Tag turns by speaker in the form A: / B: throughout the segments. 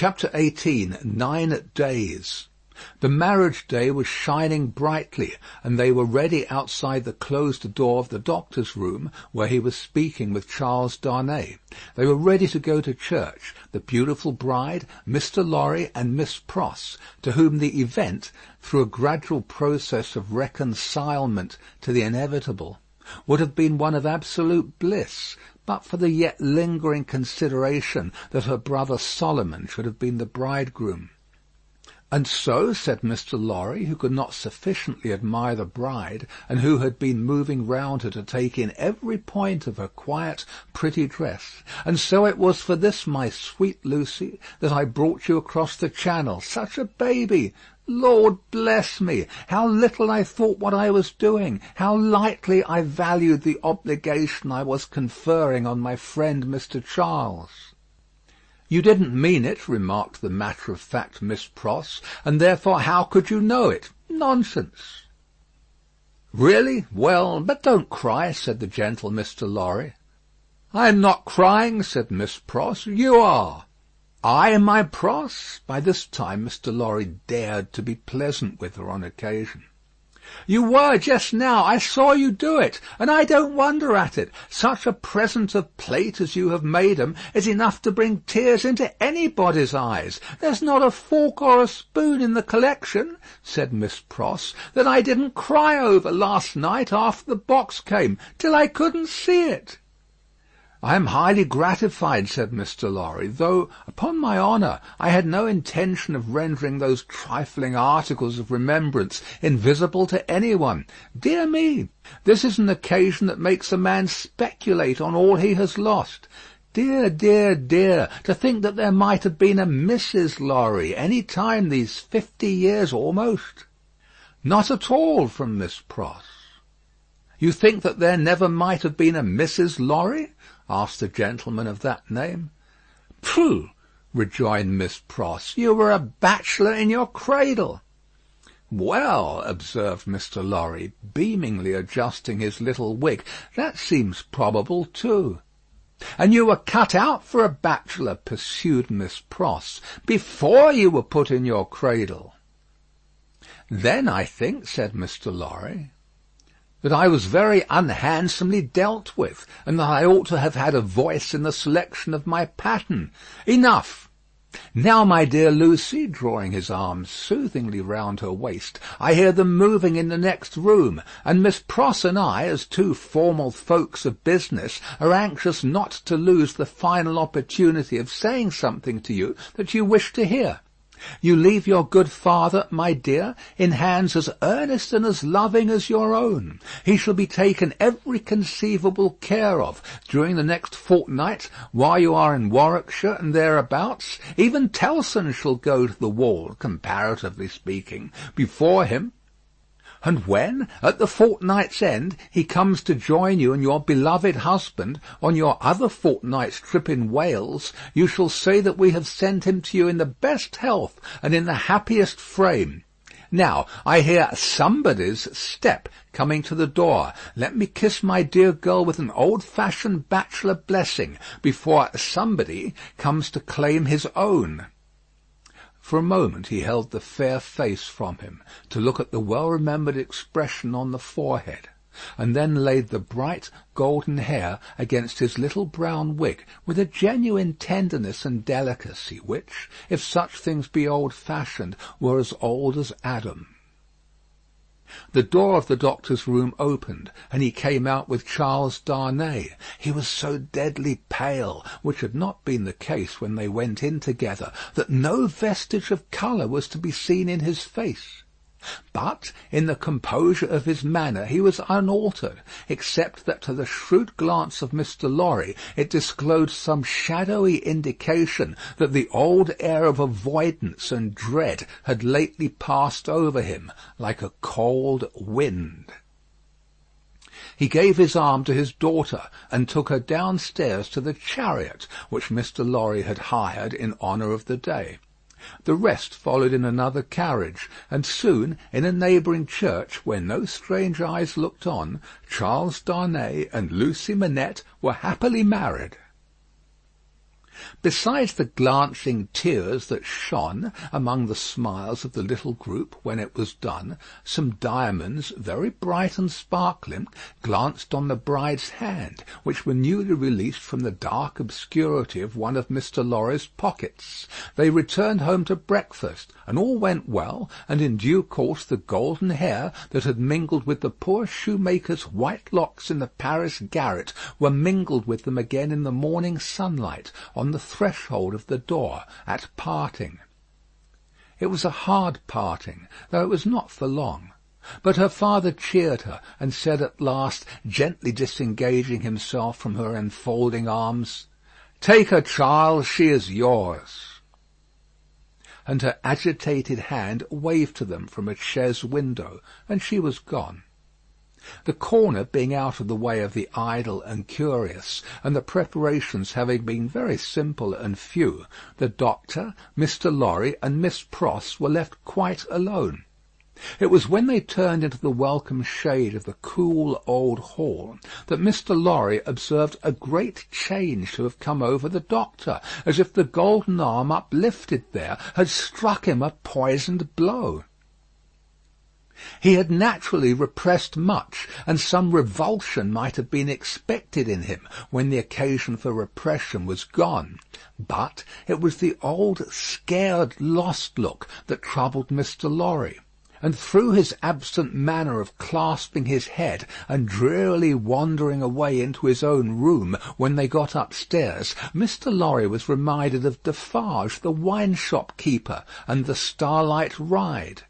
A: Chapter 18. 9 Days. The marriage day was shining brightly, and they were ready outside the closed door of the doctor's room, where he was speaking with Charles Darnay. They were ready to go to church, the beautiful bride, Mr. Lorry, and Miss Pross, to whom the event, through a gradual process of reconcilement to the inevitable, would have been one of absolute bliss, but for the yet lingering consideration that her brother Solomon should have been the bridegroom. And so, said Mr. Lorry, who could not sufficiently admire the bride, and who had been moving round her to take in every point of her quiet, pretty dress, and so it was for this, my sweet Lucy, that I brought you across the Channel, such a baby. Lord bless me, how little I thought what I was doing, how lightly I valued the obligation I was conferring on my friend Mr. Charles. You didn't mean it, remarked the matter-of-fact Miss Pross, and therefore how could you know it? Nonsense. Really? Well, but don't cry, said the gentle Mr. Lorry. I am not crying, said Miss Pross. You are. I and my Pross? By this time Mr. Lorry dared to be pleasant with her on occasion. You were just now. I saw you do it, and I don't wonder at it. Such a present of plate as you have made 'em is enough to bring tears into anybody's eyes. There's not a fork or a spoon in the collection, said Miss Pross, that I didn't cry over last night after the box came, till I couldn't see it. I am highly gratified, said Mr. Lorry, though, upon my honour, I had no intention of rendering those trifling articles of remembrance invisible to any one. Dear me, this is an occasion that makes a man speculate on all he has lost. Dear, dear, dear, to think that there might have been a Mrs. Lorry any time these 50 years almost. Not at all, from Miss Pross. You think that there never might have been a Mrs. Lorry? Asked the gentleman of that name. Pooh! Rejoined Miss Pross, you were a bachelor in your cradle. Well, observed Mr. Lorry, beamingly adjusting his little wig, that seems probable too. And you were cut out for a bachelor, pursued Miss Pross, before you were put in your cradle. Then I think, said Mr. Lorry, that I was very unhandsomely dealt with, and that I ought to have had a voice in the selection of my pattern. Enough. Now, my dear Lucy, drawing his arms soothingly round her waist, I hear them moving in the next room, and Miss Pross and I, as two formal folks of business, are anxious not to lose the final opportunity of saying something to you that you wish to hear. You leave your good father, my dear, in hands as earnest and as loving as your own. He shall be taken every conceivable care of during the next fortnight while you are in Warwickshire and thereabouts. Even Tellson shall go to the wall, comparatively speaking, before him. And when, at the fortnight's end, he comes to join you and your beloved husband on your other fortnight's trip in Wales, you shall say that we have sent him to you in the best health and in the happiest frame. Now, I hear somebody's step coming to the door. Let me kiss my dear girl with an old-fashioned bachelor blessing before somebody comes to claim his own. For a moment he held the fair face from him, to look at the well-remembered expression on the forehead, and then laid the bright golden hair against his little brown wig with a genuine tenderness and delicacy which, if such things be old-fashioned, were as old as Adam. The door of the doctor's room opened, and he came out with Charles Darnay. He was so deadly pale, which had not been the case when they went in together, that no vestige of colour was to be seen in his face. But in the composure of his manner he was unaltered, except that to the shrewd glance of Mr. Lorry it disclosed some shadowy indication that the old air of avoidance and dread had lately passed over him like a cold wind. He gave his arm to his daughter and took her downstairs to the chariot which Mr. Lorry had hired in honour of the day. The rest followed in another carriage, and soon, in a neighbouring church, where no strange eyes looked on, Charles Darnay and Lucy Manette were happily married. Besides the glancing tears that shone among the smiles of the little group when it was done, some diamonds, very bright and sparkling, glanced on the bride's hand, which were newly released from the dark obscurity of one of Mr. Lorry's pockets. They returned home to breakfast, and all went well, and in due course the golden hair that had mingled with the poor shoemaker's white locks in the Paris garret were mingled with them again in the morning sunlight on the threshold of the door at parting. It was a hard parting, though it was not for long. But her father cheered her, and said at last, gently disengaging himself from her enfolding arms, "Take her, Charles, she is yours." And her agitated hand waved to them from a chaise window, and she was gone. The corner being out of the way of the idle and curious, and the preparations having been very simple and few, the doctor, Mr. Lorry, and Miss Pross were left quite alone. It was when they turned into the welcome shade of the cool old hall that Mr. Lorry observed a great change to have come over the doctor, as if the golden arm uplifted there had struck him a poisoned blow. He had naturally repressed much, and some revulsion might have been expected in him when the occasion for repression was gone. But it was the old scared, lost look that troubled Mr. Lorry. And through his absent manner of clasping his head and drearily wandering away into his own room when they got upstairs, Mr. Lorry was reminded of Defarge, the wine-shop keeper, and the starlight ride.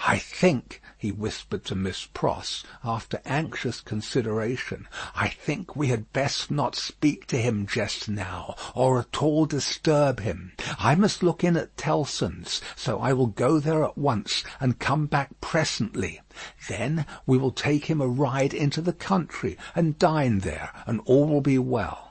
A: "I think," he whispered to Miss Pross, after anxious consideration, "I think we had best not speak to him just now, or at all disturb him. I must look in at Tellson's, so I will go there at once, and come back presently. Then we will take him a ride into the country, and dine there, and all will be well."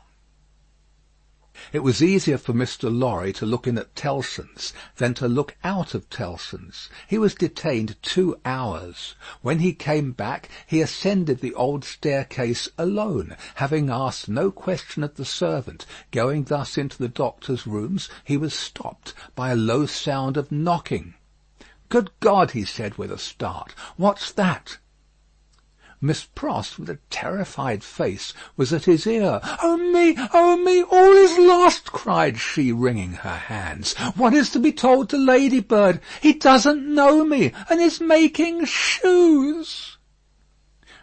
A: It was easier for Mr. Lorry to look in at Tellson's than to look out of Tellson's. He was detained 2 hours. When he came back, he ascended the old staircase alone, having asked no question of the servant. Going thus into the doctor's rooms, he was stopped by a low sound of knocking. "Good God!" he said with a start. "What's that?" Miss Pross, with a terrified face, was at his ear. "Oh me! Oh me! All is lost!" cried she, wringing her hands. "What is to be told to Ladybird? He doesn't know me, and is making shoes."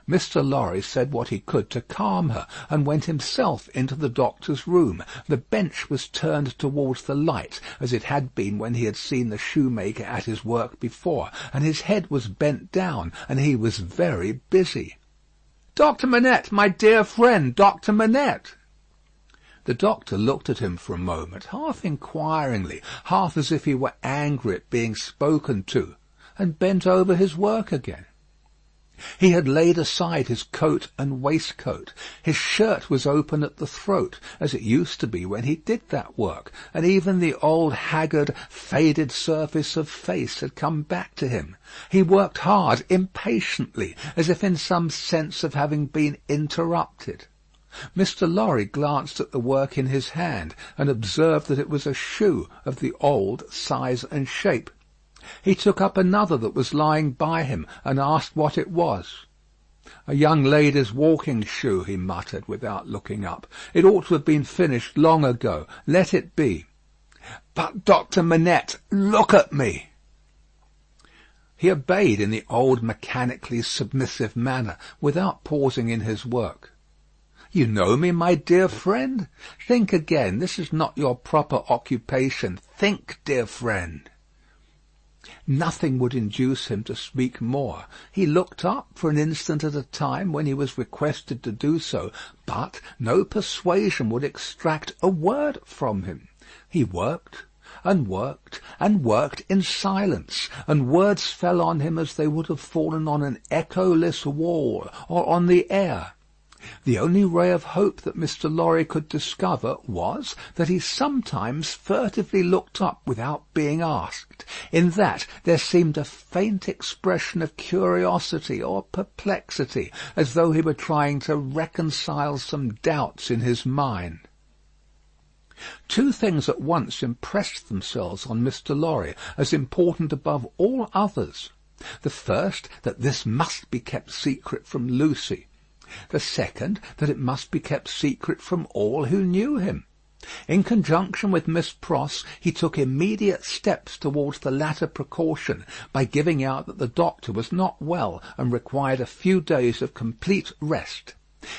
A: Mr. Lorry said what he could to calm her, and went himself into the doctor's room. The bench was turned towards the light, as it had been when he had seen the shoemaker at his work before, and his head was bent down, and he was very busy. "Doctor Manette, my dear friend, Doctor Manette!" The doctor looked at him for a moment, half inquiringly, half as if he were angry at being spoken to, and bent over his work again. He had laid aside his coat and waistcoat. His shirt was open at the throat, as it used to be when he did that work, and even the old haggard, faded surface of face had come back to him. He worked hard, impatiently, as if in some sense of having been interrupted. Mr. Lorry glanced at the work in his hand, and observed that it was a shoe of the old size and shape. He took up another that was lying by him, and asked what it was. "A young lady's walking shoe," he muttered, without looking up. "It ought to have been finished long ago. Let it be." "But, Doctor Manette, look at me." He obeyed in the old mechanically submissive manner, without pausing in his work. "You know me, my dear friend? Think again. This is not your proper occupation. Think, dear friend." Nothing would induce him to speak more. He looked up for an instant at a time when he was requested to do so, but no persuasion would extract a word from him. He worked and worked and worked in silence, and words fell on him as they would have fallen on an echoless wall or on the air. The only ray of hope that Mr. Lorry could discover was that he sometimes furtively looked up without being asked. In that there seemed a faint expression of curiosity or perplexity, as though he were trying to reconcile some doubts in his mind. Two things at once impressed themselves on Mr. Lorry as important above all others. The first, that this must be kept secret from Lucy. The second, that it must be kept secret from all who knew him. In conjunction with Miss Pross, he took immediate steps towards the latter precaution by giving out that the doctor was not well and required a few days of complete rest.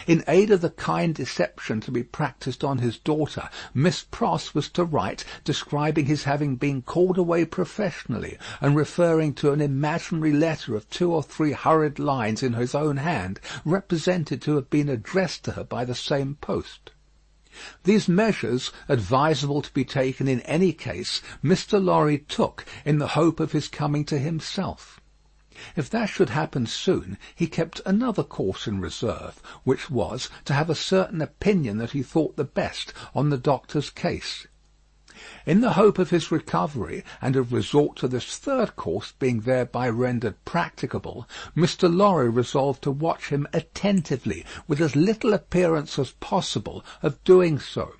A: In aid of the kind deception to be practised on his daughter, Miss Pross was to write describing his having been called away professionally, and referring to an imaginary letter of 2 or 3 hurried lines in his own hand, represented to have been addressed to her by the same post. These measures, advisable to be taken in any case, Mr. Lorry took in the hope of his coming to himself. If that should happen soon, he kept another course in reserve, which was to have a certain opinion that he thought the best on the doctor's case. In the hope of his recovery, and of resort to this third course being thereby rendered practicable, Mr. Lorry resolved to watch him attentively, with as little appearance as possible of doing so.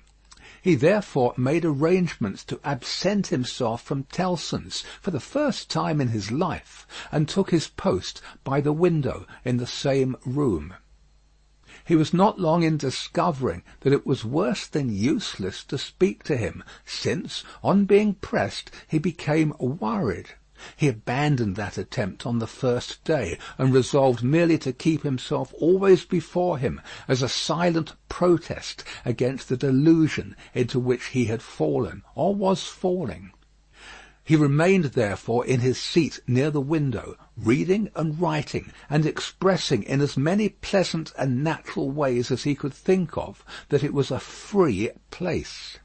A: He therefore made arrangements to absent himself from Tellson's for the first time in his life, and took his post by the window in the same room. He was not long in discovering that it was worse than useless to speak to him, since, on being pressed, he became worried. He abandoned that attempt on the first day, and resolved merely to keep himself always before him as a silent protest against the delusion into which he had fallen, or was falling. He remained therefore in his seat near the window, reading and writing, and expressing in as many pleasant and natural ways as he could think of that it was a free place.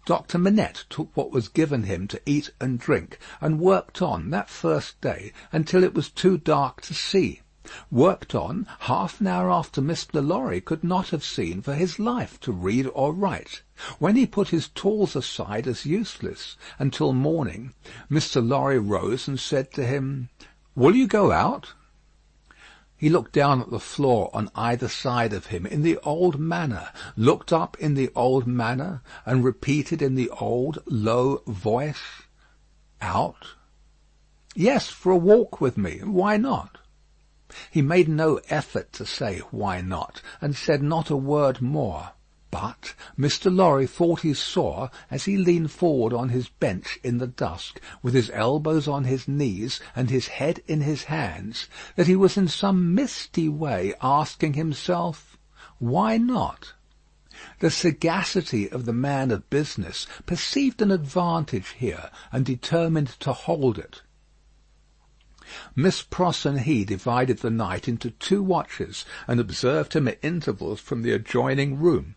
A: Dr. Manette took what was given him to eat and drink, and worked on that first day until it was too dark to see. Worked on half an hour after Mr. Lorry could not have seen for his life to read or write. When he put his tools aside as useless until morning, Mr. Lorry rose and said to him, "Will you go out?" He looked down at the floor on either side of him in the old manner, looked up in the old manner, and repeated in the old low voice, "Out?" "Yes, for a walk with me. Why not?" He made no effort to say "why not," and said not a word more. But Mr. Lorry thought he saw, as he leaned forward on his bench in the dusk, with his elbows on his knees and his head in his hands, that he was in some misty way asking himself, "Why not?" The sagacity of the man of business perceived an advantage here, and determined to hold it. Miss Pross and he divided the night into 2 watches, and observed him at intervals from the adjoining room.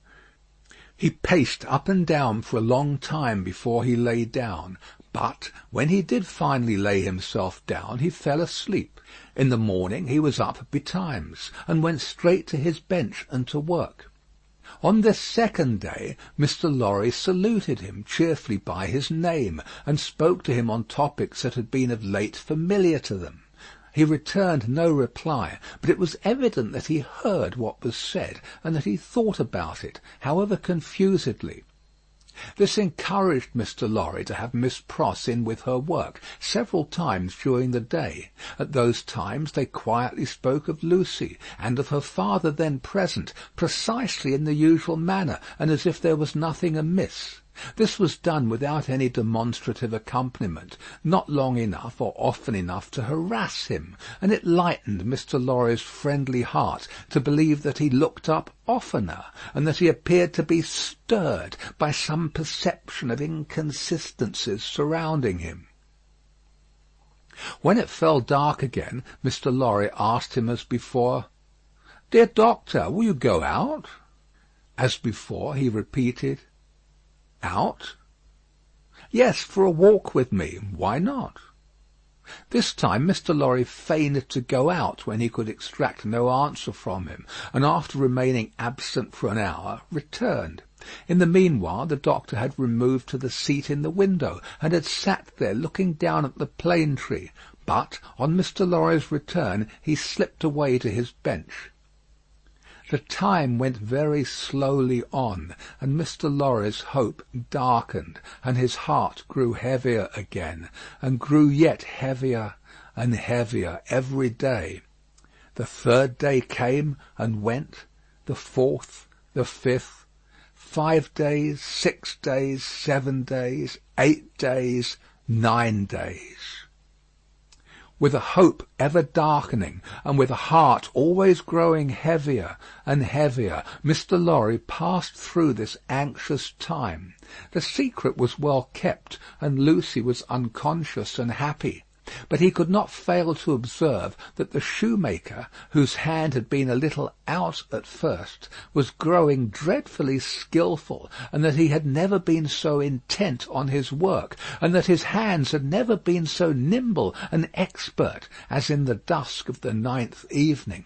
A: He paced up and down for a long time before he lay down, but when he did finally lay himself down, he fell asleep. In the morning he was up betimes, and went straight to his bench and to work. On this second day, Mr. Lorry saluted him cheerfully by his name, and spoke to him on topics that had been of late familiar to them. He returned no reply, but it was evident that he heard what was said, and that he thought about it, however confusedly. This encouraged Mr. Lorry to have Miss Pross in with her work several times during the day. At those times they quietly spoke of Lucy, and of her father then present, precisely in the usual manner, and as if there was nothing amiss. This was done without any demonstrative accompaniment, not long enough or often enough to harass him, and it lightened Mr. Lorry's friendly heart to believe that he looked up oftener, and that he appeared to be stirred by some perception of inconsistencies surrounding him. When it fell dark again, Mr. Lorry asked him as before, "Dear doctor, will you go out?" As before he repeated, "Out?" "Yes, for a walk with me. Why not?" This time Mr. Lorry feigned to go out when he could extract no answer from him, and after remaining absent for an hour, returned. In the meanwhile the doctor had removed to the seat in the window, and had sat there looking down at the plane tree, but on Mr. Lorry's return he slipped away to his bench. The time went very slowly on, and Mr. Lorry's hope darkened, and his heart grew heavier again, and grew yet heavier and heavier every day. The third day came and went, the fourth, the fifth, 5 days, 6 days, 7 days, 8 days, 9 days. With a hope ever darkening, and with a heart always growing heavier and heavier, Mr. Lorry passed through this anxious time. The secret was well kept, and Lucy was unconscious and happy. But he could not fail to observe that the shoemaker, whose hand had been a little out at first, was growing dreadfully skilful, and that he had never been so intent on his work, and that his hands had never been so nimble and expert as in the dusk of the 9th evening.